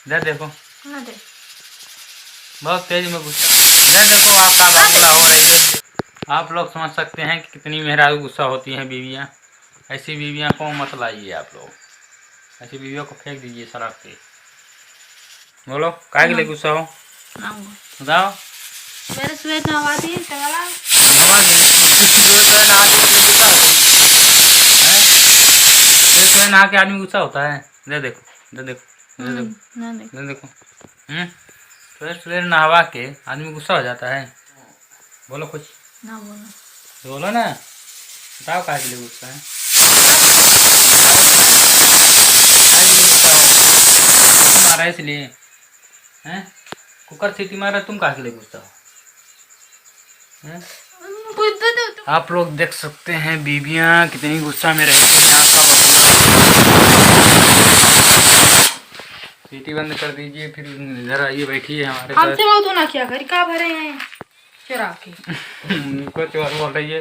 इधर देखो, हाँ दे। बहुत तेज में गुस्सा। इधर देखो आपका बाबूला हो रही है। आप लोग समझ सकते हैं कि कितनी मेहरारू गुस्सा होती हैं बीवियाँ। ऐसी बीवियाँ को मत लाइए आप लोग, ऐसी बीवियों को फेंक दीजिए सड़क पे। बोलो काहे के लिए गुस्सा हो, बताओ। सवेरे सवेरे नहवाती है चला नहा के सुबह नहा के गुस्सा होती है? सुबह नहा के आदमी गुस्सा होता है? इधर देखो, इधर देखो, इधर देखो, ना देख। इधर देखो। सुबह नहवा के आदमी गुस्सा हो जाता है? बोलो कुछ, ना बोलो। बोलो ना, बताओ काहे के लिए गुस्सा है? मारा इसलिए हैं? कुकर सीटी मारा, तुम काहे के लिए गुस्सा हो हैं? आप लोग देख सकते हैं बीबियाँ कितनी गुस्सा में रहती हैं। आपका सीटी बंद कर दीजिए, फिर इधर आइए बैठिए हमारे साथ। हमसे बहुत होना क्या घर का भरे हैं चुरा के। कुछ और बोल रही है।